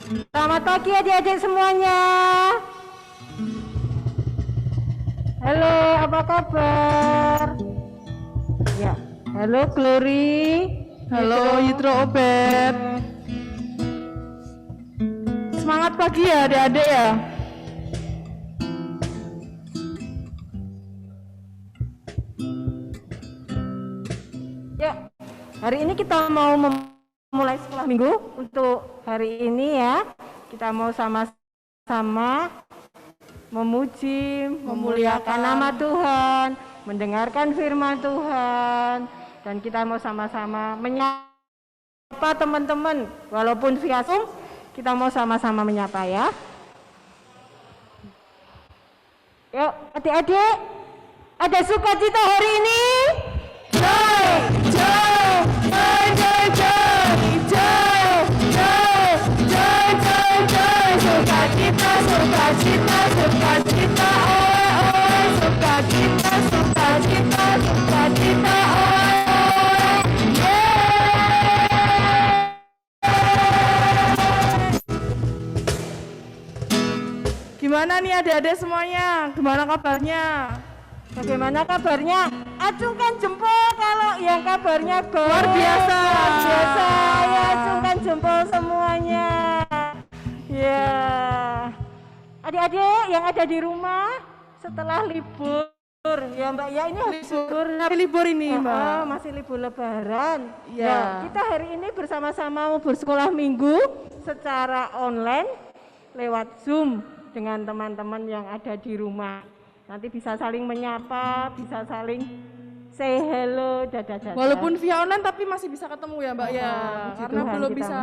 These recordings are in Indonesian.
Selamat pagi adik-adik semuanya. Halo, apa kabar? Ya, halo Glory. Halo Yitro Obed. Semangat pagi ya adik-adik ya. Ya, hari ini kita mau memulai sekolah minggu. Untuk hari ini ya, kita mau sama-sama memuji, memuliakan nama Tuhan, mendengarkan firman Tuhan, dan kita mau sama-sama menyapa teman-teman, walaupun via Zoom, kita mau sama-sama menyapa ya. Yuk, adik-adik, ada sukacita hari ini? Joy, joy, joy, joy, joy, joy, joy, joy, joy, joy, sukacita, sukacita, sukacita, oi, sukacita, sukacita, sukacita, oi, Gimana nih adik-adik semuanya? Gimana kabarnya? Bagaimana kabarnya? Acungkan jempol kalau yang kabarnya baik. Luar biasa. Luar biasa. Ya, acungkan jempol semuanya. Ya. Adik-adik yang ada di rumah setelah libur, ya Mbak ya, ini libur. Libur ini Mbak. Masih libur Lebaran. Ya. Kita hari ini bersama-sama mau bersekolah minggu secara online lewat Zoom dengan teman-teman yang ada di rumah. Nanti bisa saling menyapa, bisa saling say hello, dadah. Walaupun via online tapi masih bisa ketemu ya Mbak ya. Karena Tuhan, belum kita bisa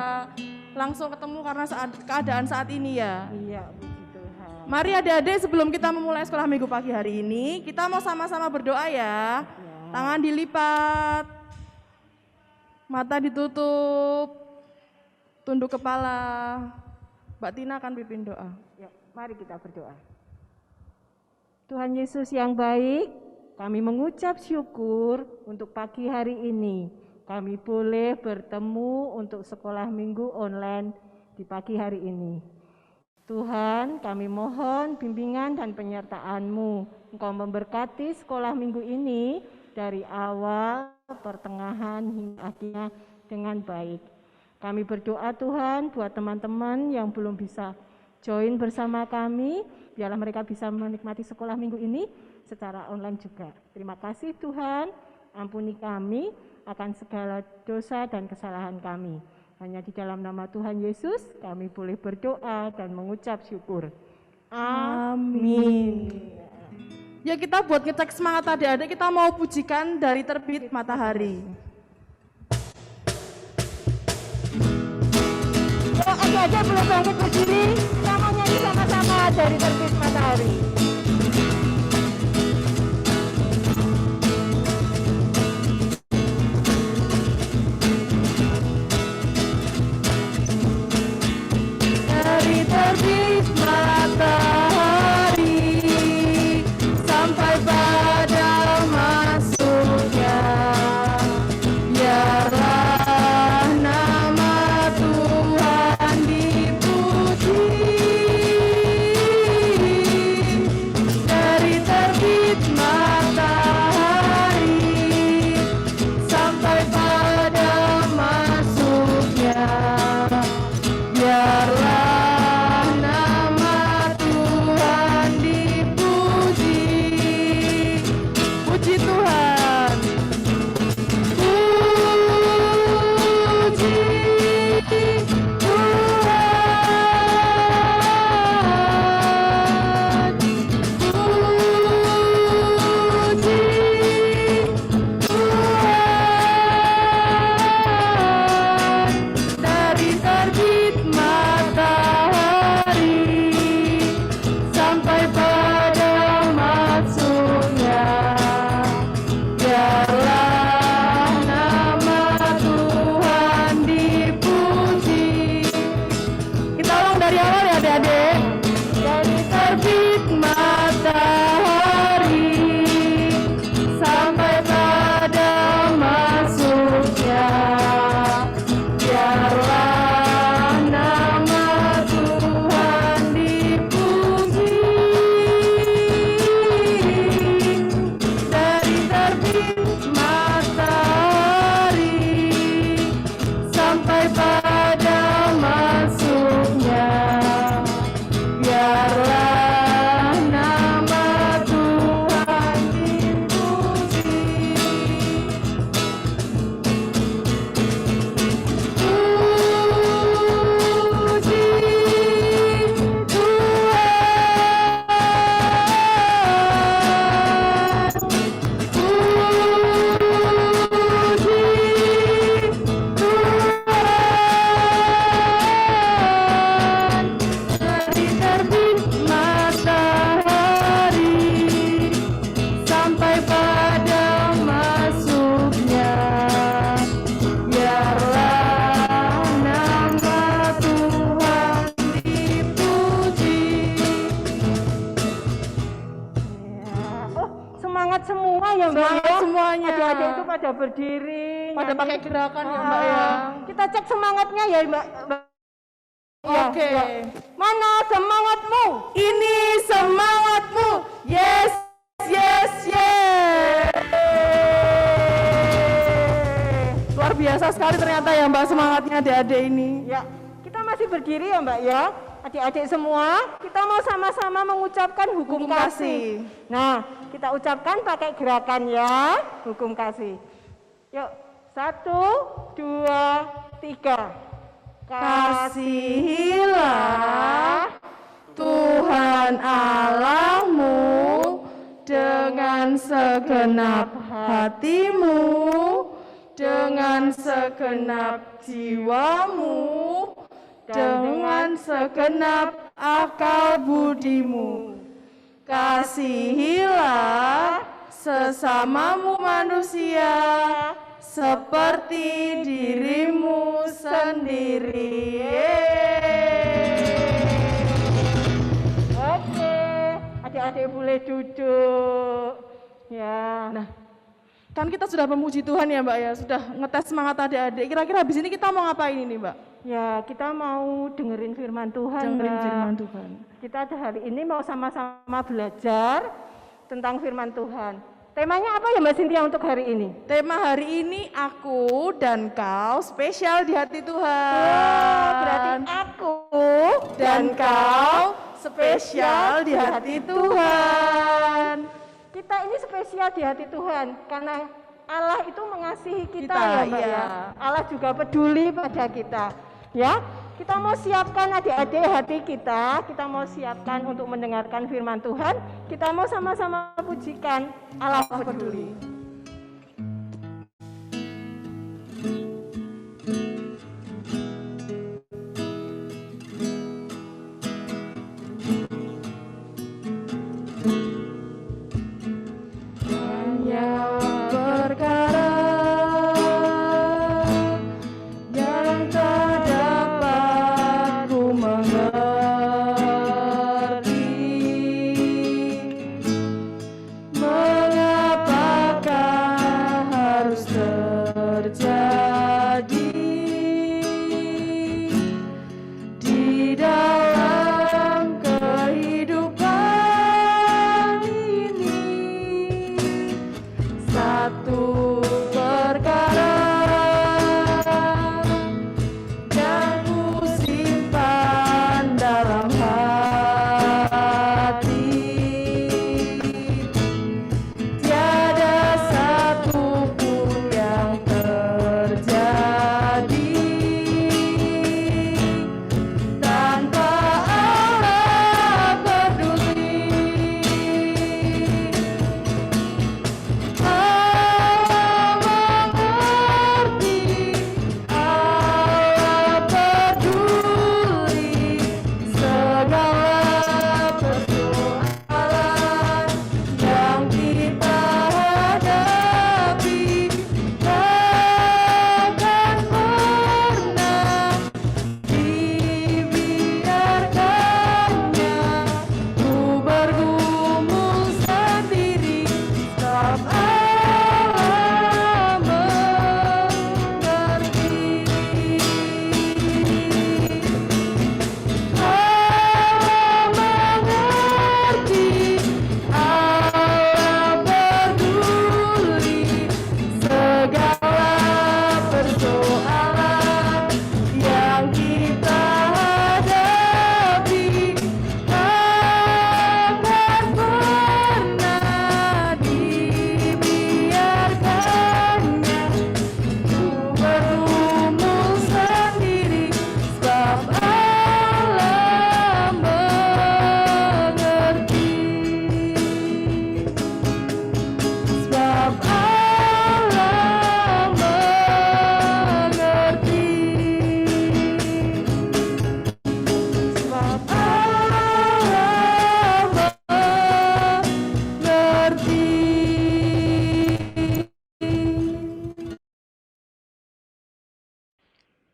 langsung ketemu karena keadaan saat ini ya. Iya, puji Tuhan. Mari adik-adik sebelum kita memulai sekolah minggu pagi hari ini, kita mau sama-sama berdoa ya. Tangan dilipat, mata ditutup, tunduk kepala. Mbak Tina akan pimpin doa. Ya, mari kita berdoa. Tuhan Yesus yang baik, kami mengucap syukur untuk pagi hari ini. Kami boleh bertemu untuk sekolah minggu online di pagi hari ini. Tuhan, kami mohon bimbingan dan penyertaan-Mu. Engkau memberkati sekolah minggu ini dari awal, pertengahan, hingga akhirnya dengan baik. Kami berdoa Tuhan buat teman-teman yang belum bisa join bersama kami, biarlah mereka bisa menikmati sekolah minggu ini secara online juga. Terima kasih Tuhan, ampuni kami akan segala dosa dan kesalahan kami. Hanya di dalam nama Tuhan Yesus kami boleh berdoa dan mengucap syukur. Amin. Ya kita buat ngecek semangat adik-adik, kita mau pujikan dari terbit matahari. Adik-adik belum bangkit berdiri, kita mau nyanyi sama-sama dari terbit matahari. Dari terbit matahari sampai pada masuknya, biarlah nama Tuhan dipuji. pada berdiri. Pada pakai gerakan ya Mbak ya. Kita cek semangatnya ya Mbak. Oke. Ya. Mana semangatmu? Ini semangatmu. Yes, yes, yes. Luar biasa sekali ternyata ya Mbak semangatnya adik-adik ini. Ya, kita masih berdiri ya Mbak ya. Adik-adik semua, kita mau sama-sama mengucapkan hukum kasih. Nah, kita ucapkan pakai gerakan ya, hukum kasih. Yuk, 1, 2, 3. Kasihilah Tuhan Allahmu dengan segenap hatimu, dengan segenap jiwamu, dengan segenap akal budimu. Kasihilah sesamamu manusia seperti dirimu sendiri. Oke, adik-adik boleh duduk. Ya. Nah, kan kita sudah memuji Tuhan ya Mbak ya, sudah ngetes semangat adik-adik. Kira-kira habis ini kita mau ngapain ini Mbak? Ya, kita mau dengerin firman Tuhan. Dengerin Mbak. firman Tuhan. Kita hari ini mau sama-sama belajar tentang firman Tuhan. Temanya apa ya Mbak Cynthia untuk hari ini? Tema hari ini aku dan kau spesial di hati Tuhan. Oh, berarti aku dan kau spesial di hati Tuhan. Kita ini spesial di hati Tuhan karena Allah itu mengasihi kita ya Mbak iya. ya. Allah juga peduli pada kita. Ya, kita mau siapkan adik-adik hati kita mau siapkan untuk mendengarkan firman Tuhan, kita mau sama-sama pujikan Allah peduli.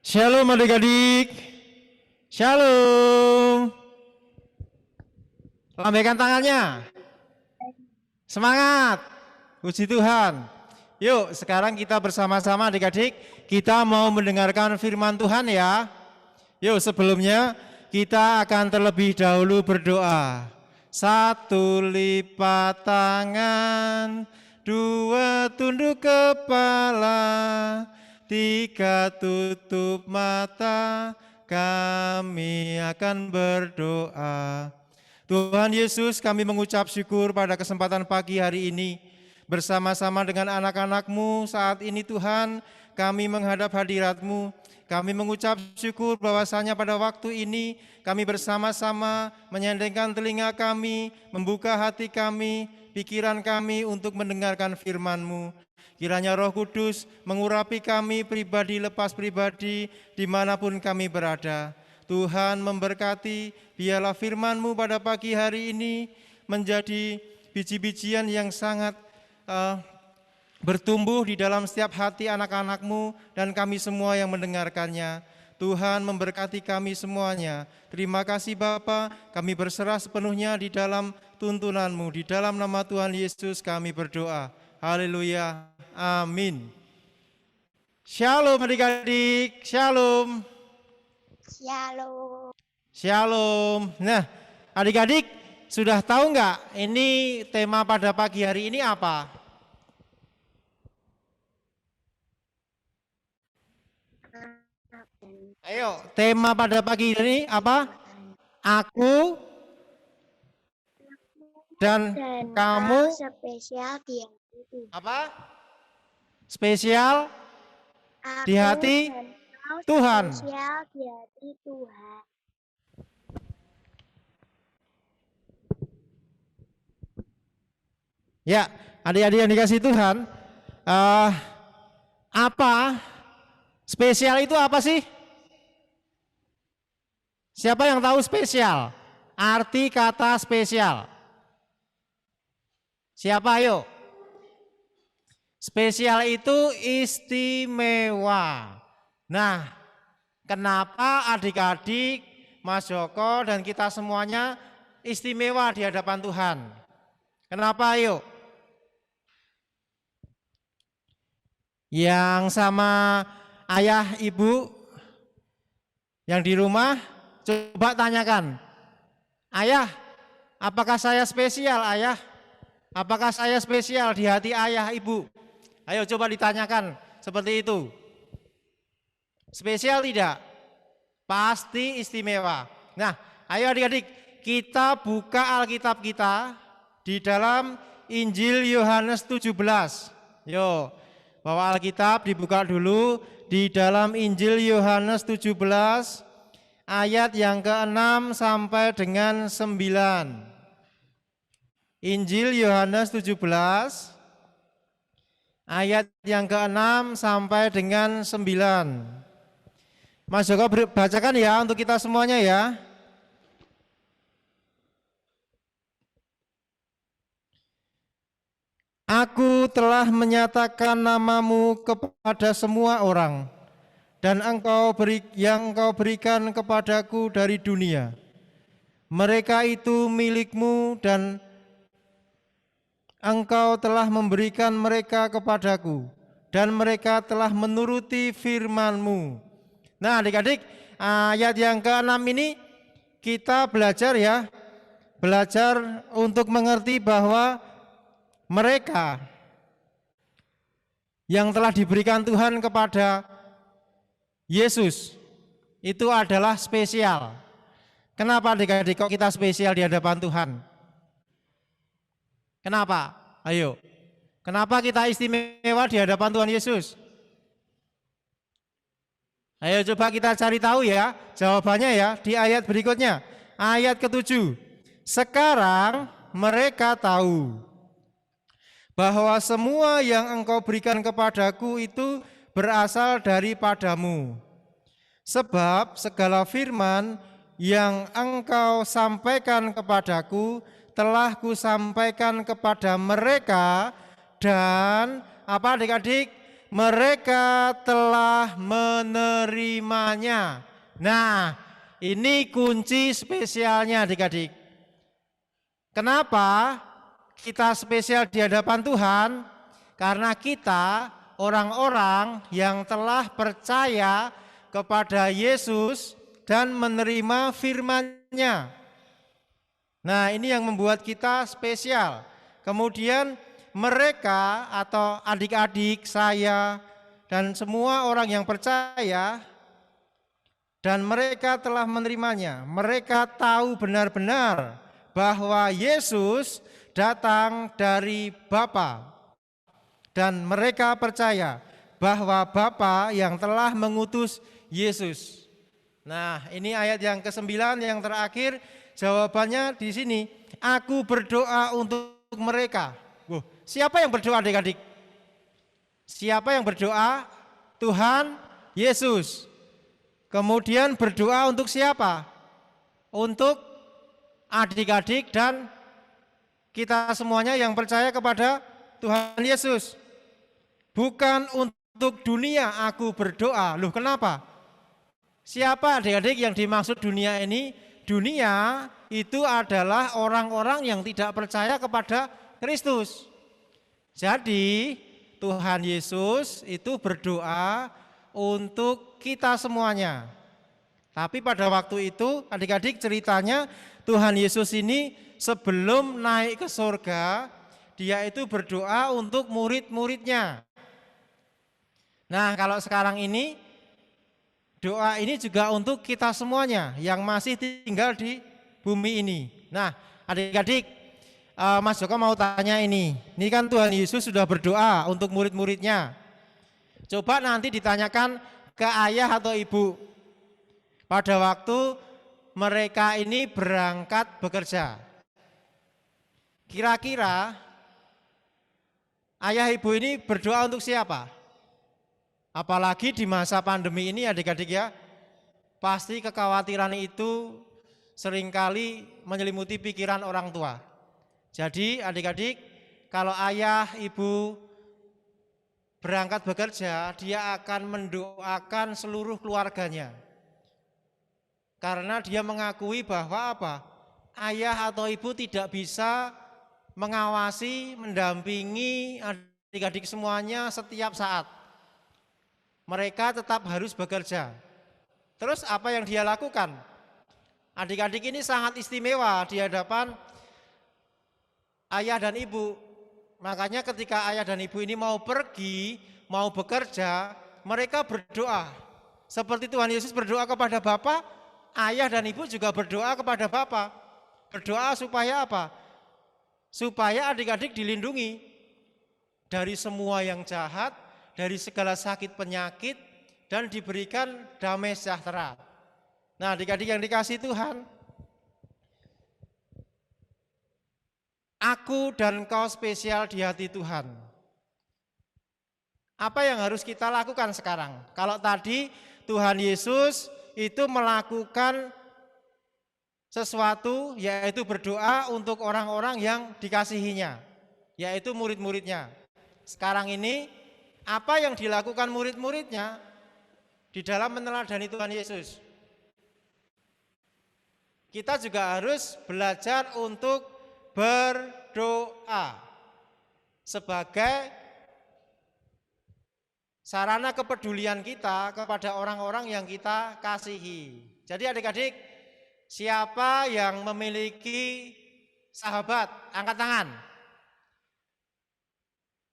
Shalom adik-adik. Shalom. Lambaikan tangannya. Semangat. Puji Tuhan. Yuk, sekarang kita bersama-sama adik-adik, kita mau mendengarkan firman Tuhan ya. Yuk, sebelumnya kita akan terlebih dahulu berdoa. 1 lipat tangan, 2 tunduk kepala, 3 tutup mata, kami akan berdoa. Tuhan Yesus, kami mengucap syukur pada kesempatan pagi hari ini. Bersama-sama dengan anak-anak-Mu saat ini Tuhan, kami menghadap hadirat-Mu. Kami mengucap syukur bahwasanya pada waktu ini kami bersama-sama menyandingkan telinga kami, membuka hati kami, pikiran kami untuk mendengarkan firman-Mu. Kiranya Roh Kudus mengurapi kami pribadi lepas pribadi dimanapun kami berada. Tuhan memberkati, biarlah firman-Mu pada pagi hari ini menjadi biji-bijian yang sangat bertumbuh di dalam setiap hati anak-anak-Mu dan kami semua yang mendengarkannya. Tuhan memberkati kami semuanya. Terima kasih Bapa, kami berserah sepenuhnya di dalam tuntunan-Mu. Di dalam nama Tuhan Yesus kami berdoa. Haleluya. Amin. Shalom adik-adik. Shalom. Shalom. Shalom. Nah, adik-adik sudah tahu nggak ini tema pada pagi hari ini apa? Ayo, tema pada pagi ini apa? Aku dan kamu spesial di hati Tuhan. apa? Spesial di hati Tuhan. Spesial di hati Tuhan. Ya, adik-adik yang dikasih Tuhan, apa spesial itu apa sih? Siapa yang tahu spesial? Arti kata spesial. Siapa ayo? Spesial itu istimewa. Nah, kenapa adik-adik, Mas Joko dan kita semuanya istimewa di hadapan Tuhan? Kenapa ayo? Yang sama ayah ibu yang di rumah coba tanyakan, ayah, apakah saya spesial ayah? Apakah saya spesial di hati ayah ibu? Ayo coba ditanyakan seperti itu. Spesial tidak? Pasti istimewa. Nah, ayo adik-adik kita buka Alkitab kita di dalam Injil Yohanes 17. Yo, bawa Alkitab dibuka dulu di dalam Injil Yohanes 17 ayat yang ke-6 sampai dengan 9. Injil Yohanes 17 ayat yang ke-6 sampai dengan 9. Mas Joko bacakan ya untuk kita semuanya ya. Aku telah menyatakan namamu kepada semua orang, dan yang engkau berikan kepadaku dari dunia. Mereka itu milikmu dan engkau telah memberikan mereka kepadaku, dan mereka telah menuruti firman-Mu. Nah adik-adik, ayat yang ke-6 ini kita belajar ya, belajar untuk mengerti bahwa mereka yang telah diberikan Tuhan kepada Yesus itu adalah spesial. Kenapa adik-adik kok kita spesial di hadapan Tuhan? Kenapa? Ayo. Kenapa kita istimewa di hadapan Tuhan Yesus? Ayo coba kita cari tahu ya, jawabannya ya di ayat berikutnya. Ayat ke-7. Sekarang mereka tahu bahwa semua yang engkau berikan kepadaku itu berasal daripadamu. Sebab segala firman yang engkau sampaikan kepadaku telah kusampaikan kepada mereka, dan apa adik-adik? Mereka telah menerimanya. Nah, ini kunci spesialnya adik-adik. Kenapa kita spesial di hadapan Tuhan? Karena kita orang-orang yang telah percaya kepada Yesus dan menerima firman-Nya. Nah, ini yang membuat kita spesial. Kemudian mereka atau adik-adik saya dan semua orang yang percaya dan mereka telah menerimanya. Mereka tahu benar-benar bahwa Yesus datang dari Bapa. Dan mereka percaya bahwa Bapa yang telah mengutus Yesus. Nah, ini ayat yang ke-9 yang terakhir, jawabannya di sini. Aku berdoa untuk mereka. Siapa yang berdoa adik-adik? Siapa yang berdoa? Tuhan Yesus. Kemudian berdoa untuk siapa? Untuk adik-adik dan kita semuanya yang percaya kepada Tuhan Yesus. Bukan untuk dunia aku berdoa. Loh, kenapa? Siapa adik-adik yang dimaksud dunia ini? Dunia itu adalah orang-orang yang tidak percaya kepada Kristus. Jadi Tuhan Yesus itu berdoa untuk kita semuanya. Tapi pada waktu itu adik-adik ceritanya Tuhan Yesus ini sebelum naik ke surga, dia itu berdoa untuk murid-muridnya. Nah, kalau sekarang ini doa ini juga untuk kita semuanya yang masih tinggal di bumi ini. Nah, adik-adik, Mas Joko mau tanya ini kan Tuhan Yesus sudah berdoa untuk murid-muridnya. Coba nanti ditanyakan ke ayah atau ibu pada waktu mereka ini berangkat bekerja. Kira-kira ayah ibu ini berdoa untuk siapa? Apalagi di masa pandemi ini adik-adik ya, pasti kekhawatiran itu seringkali menyelimuti pikiran orang tua. Jadi adik-adik, kalau ayah ibu berangkat bekerja, dia akan mendoakan seluruh keluarganya. Karena dia mengakui bahwa apa? Ayah atau ibu tidak bisa mengawasi, mendampingi adik-adik semuanya setiap saat. Mereka tetap harus bekerja. Terus apa yang dia lakukan? Adik-adik ini sangat istimewa di hadapan ayah dan ibu. Makanya ketika ayah dan ibu ini mau pergi, mau bekerja, mereka berdoa. Seperti Tuhan Yesus berdoa kepada Bapa, ayah dan ibu juga berdoa kepada Bapa. Berdoa supaya apa? Supaya adik-adik dilindungi dari semua yang jahat, dari segala sakit penyakit, dan diberikan damai sejahtera. Nah, adik-adik yang dikasihi Tuhan, aku dan kau spesial di hati Tuhan. Apa yang harus kita lakukan sekarang? Kalau tadi Tuhan Yesus itu melakukan sesuatu, yaitu berdoa untuk orang-orang yang dikasihinya, yaitu murid-muridnya. Sekarang ini apa yang dilakukan murid-muridnya di dalam meneladani Tuhan Yesus? Kita juga harus belajar untuk berdoa sebagai sarana kepedulian kita kepada orang-orang yang kita kasihi. Jadi adik-adik, siapa yang memiliki sahabat? Angkat tangan.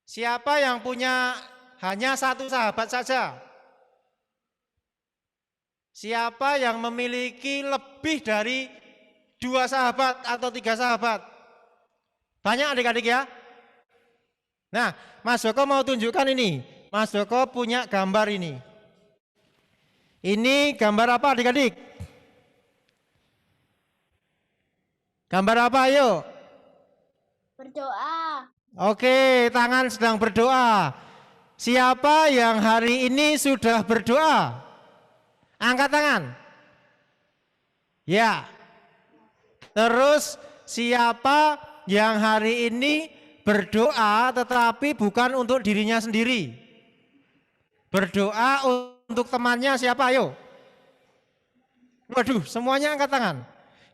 Siapa yang punya hanya satu sahabat saja? Siapa yang memiliki lebih dari 2 sahabat atau 3 sahabat? Banyak adik-adik ya. Nah, Mas Joko mau tunjukkan ini. Mas Joko punya gambar ini. Ini gambar apa adik-adik? Gambar apa ayo? Berdoa. Oke, tangan sedang berdoa. Siapa yang hari ini sudah berdoa? Angkat tangan. Ya. Terus siapa yang hari ini berdoa tetapi bukan untuk dirinya sendiri? Berdoa untuk temannya siapa? Ayo. Waduh, semuanya angkat tangan.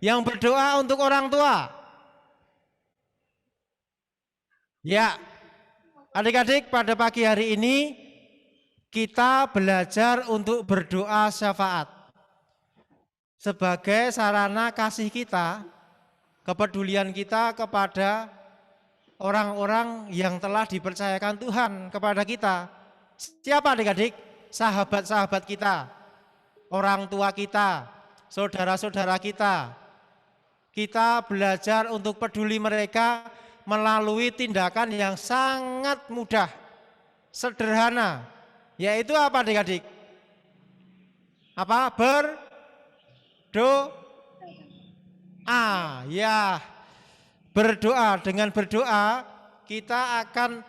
Yang berdoa untuk orang tua. Ya. adik-adik, pada pagi hari ini kita belajar untuk berdoa syafaat sebagai sarana kasih kita, kepedulian kita kepada orang-orang yang telah dipercayakan Tuhan kepada kita. Siapa adik-adik? Sahabat-sahabat kita, orang tua kita, saudara-saudara kita. Kita belajar untuk peduli mereka melalui tindakan yang sangat mudah, sederhana, yaitu apa adik-adik? Apa? Berdoa. Ya, berdoa. Dengan berdoa kita akan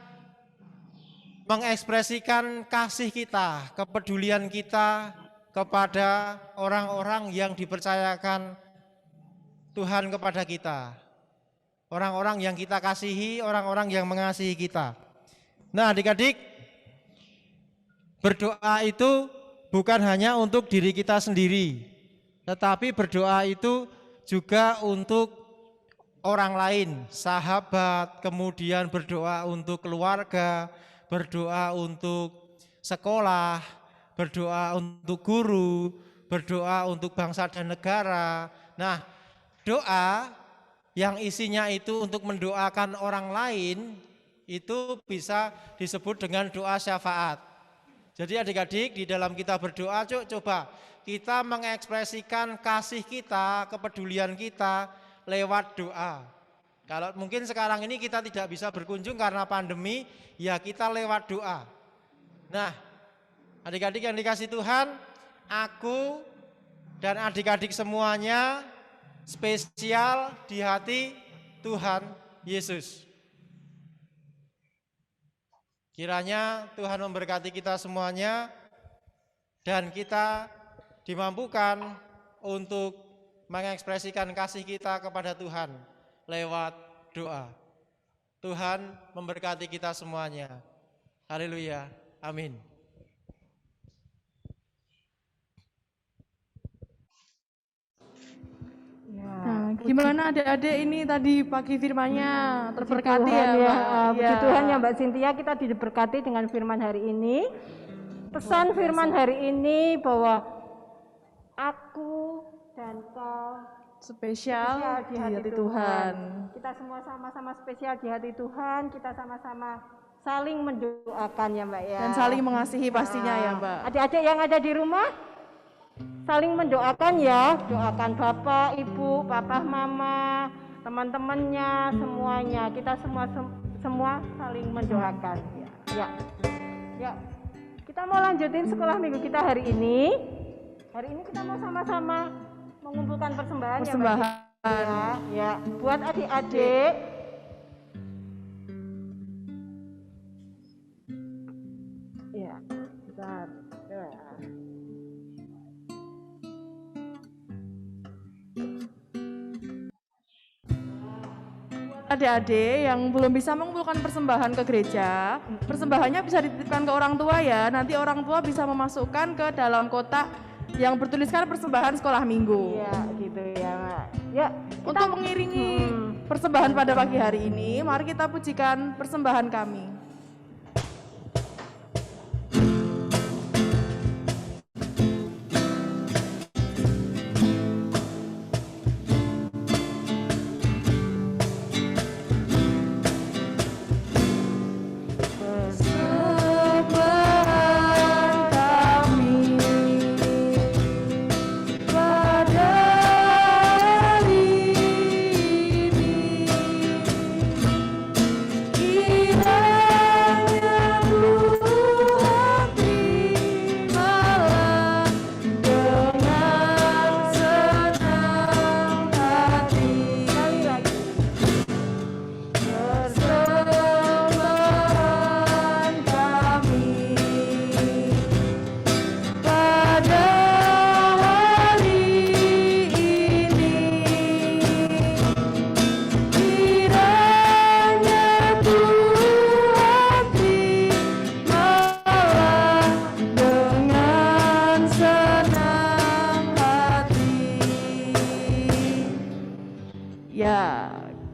mengekspresikan kasih kita, kepedulian kita kepada orang-orang yang dipercayakan Tuhan kepada kita. Orang-orang yang kita kasihi, orang-orang yang mengasihi kita. Nah, adik-adik, berdoa itu bukan hanya untuk diri kita sendiri, tetapi berdoa itu juga untuk orang lain, sahabat, kemudian berdoa untuk keluarga, berdoa untuk sekolah, berdoa untuk guru, berdoa untuk bangsa dan negara. Nah, doa yang isinya itu untuk mendoakan orang lain itu bisa disebut dengan doa syafaat. Jadi adik-adik, di dalam kita berdoa, coba kita mengekspresikan kasih kita, kepedulian kita lewat doa. Kalau mungkin sekarang ini kita tidak bisa berkunjung karena pandemi, ya kita lewat doa. Nah, adik-adik yang dikasih Tuhan, aku dan adik-adik semuanya spesial di hati Tuhan Yesus. Kiranya Tuhan memberkati kita semuanya dan kita dimampukan untuk mengekspresikan kasih kita kepada Tuhan lewat doa. Tuhan memberkati kita semuanya. Haleluya. Amin. Nah, gimana adik-adik ini tadi pagi firman-nya terberkati Tuhan, ya, Mbak? Puji Tuhan ya Mbak Cynthia, kita diberkati dengan firman hari ini. Pesan firman hari ini bahwa aku dan kau spesial di hati Tuhan. Kita semua sama-sama spesial di hati Tuhan, kita sama-sama saling mendoakan ya Mbak ya. Dan saling mengasihi pastinya ya Mbak. Adik-adik yang ada di rumah, saling mendoakan ya, doakan Bapak, Ibu, Papa, Mama, teman-temannya, semuanya. Kita semua saling mendoakan. Ya. Kita mau lanjutin sekolah minggu kita hari ini. Hari ini kita mau sama-sama mengumpulkan persembahan. Ya, buat adik-adik. Ya, bentar. Ya. Adik-adik yang belum bisa mengumpulkan persembahan ke gereja, persembahannya bisa dititipkan ke orang tua ya. Nanti orang tua bisa memasukkan ke dalam kotak yang bertuliskan persembahan sekolah minggu. Iya, gitu ya, Mbak. Ya, untuk mengiringi persembahan pada pagi hari ini, mari kita pujikan persembahan kami.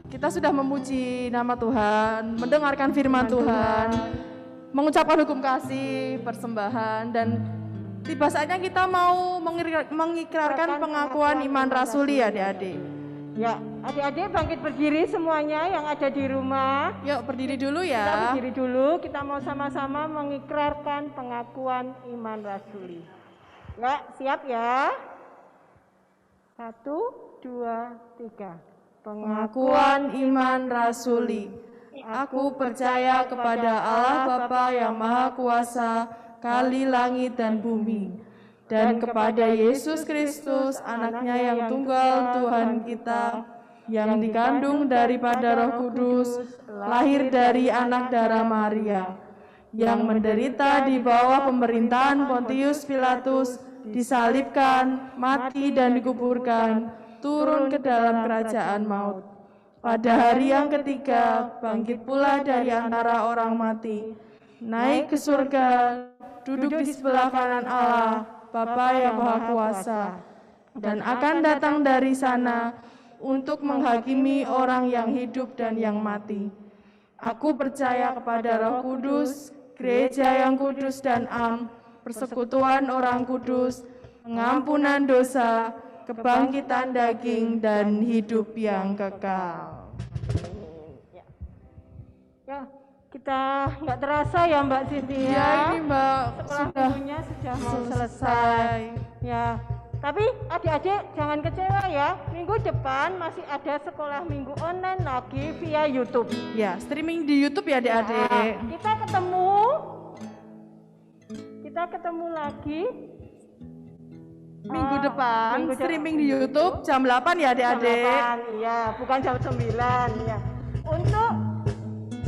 kita sudah memuji nama Tuhan, mendengarkan firman Tuhan, mengucapkan hukum kasih, persembahan, dan tiba saatnya kita mau mengikrarkan pengakuan iman rasuli ya adik-adik. Ya, adik-adik bangkit berdiri semuanya yang ada di rumah. Yuk berdiri dulu Kita ya. berdiri dulu, kita mau sama-sama mengikrarkan pengakuan iman rasuli. Ya, siap ya? 1, 2, 3. Pengakuan iman rasuli. Aku percaya kepada Allah Bapa yang Maha Kuasa, kali langit dan bumi, dan kepada Yesus Kristus, anaknya yang tunggal Tuhan kita, yang dikandung daripada Roh Kudus, lahir dari anak darah Maria, yang menderita di bawah pemerintahan Pontius Pilatus, disalibkan, mati dan dikuburkan, turun ke dalam kerajaan maut. Pada hari yang ketiga, bangkit pula dari antara orang mati, naik ke surga, duduk di sebelah kanan Allah, Bapa yang Maha Kuasa, dan akan datang dari sana untuk menghakimi orang yang hidup dan yang mati. Aku percaya kepada Roh Kudus, gereja yang kudus dan am, persekutuan orang kudus, pengampunan dosa, kebangkitan daging, dan hidup yang kekal. Ya, kita nggak terasa ya Mbak Cynthia. Ya ini Mbak, Sekolah sudah minggunya sudah mau selesai. Ya, tapi adik-adik jangan kecewa ya. Minggu depan masih ada sekolah minggu online lagi via YouTube. Ya, streaming di YouTube ya adik-adik. Nah, kita ketemu lagi Minggu depan, minggu streaming di YouTube jam 8 ya jam adik-adik. 8, iya, bukan jam 9 ya. Untuk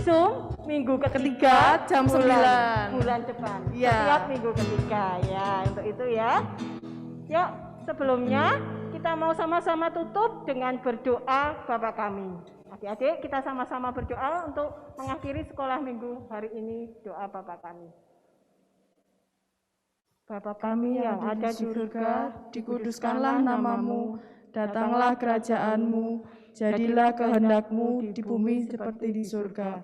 Zoom minggu ketiga Jam 9. bulan depan. Iya. Setiap minggu ketiga ya, untuk itu ya. Yuk, sebelumnya kita mau sama-sama tutup dengan berdoa Bapa kami. Adik-adik kita sama-sama berdoa untuk mengakhiri sekolah minggu hari ini, doa Bapa kami. Bapa kami yang ada di surga, dikuduskanlah namamu, datanglah kerajaanmu, jadilah kehendakmu di bumi seperti di surga.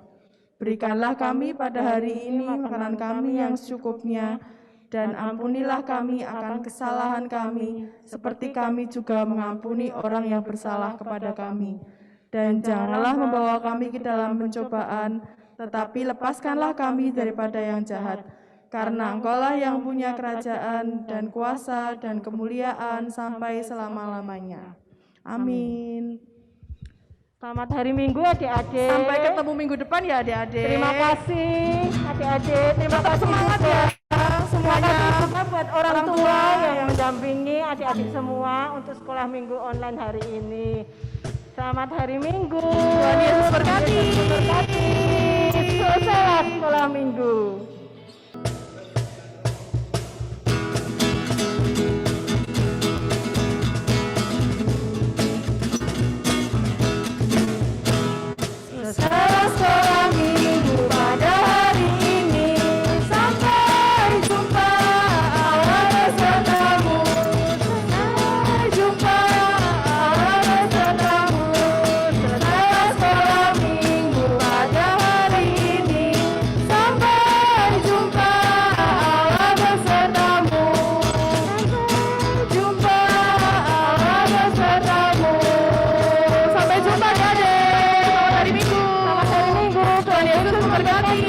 Berikanlah kami pada hari ini makanan kami yang secukupnya, dan ampunilah kami akan kesalahan kami, seperti kami juga mengampuni orang yang bersalah kepada kami. Dan janganlah membawa kami ke dalam pencobaan, tetapi lepaskanlah kami daripada yang jahat. Karena Engkaulah yang punya kerajaan dan kuasa dan kemuliaan sampai selama-lamanya. Amin. Selamat hari Minggu adik-adik. Sampai ketemu minggu depan ya adik-adik. Terima kasih adik-adik. Terima kasih semangat juga. ya Semuanya semuanya. juga buat orang tua yang mendampingi adik-adik semua untuk sekolah minggu online hari ini. Selamat hari Minggu. Tuhan Yesus berkati. Tuhan Yesus berkati. Selesailah sekolah minggu. Selesai sekolah minggu pada hari ini, sampai jumpa Allah besertamu. Sampai jumpa Allah besertamu. Selesai sekolah minggu pada hari ini, sampai jumpa Allah besertamu. Sampai jumpa Allah besertamu. Sampai jumpa adik-adik. Selamat hari Minggu. Tuhan Yesus memberkati.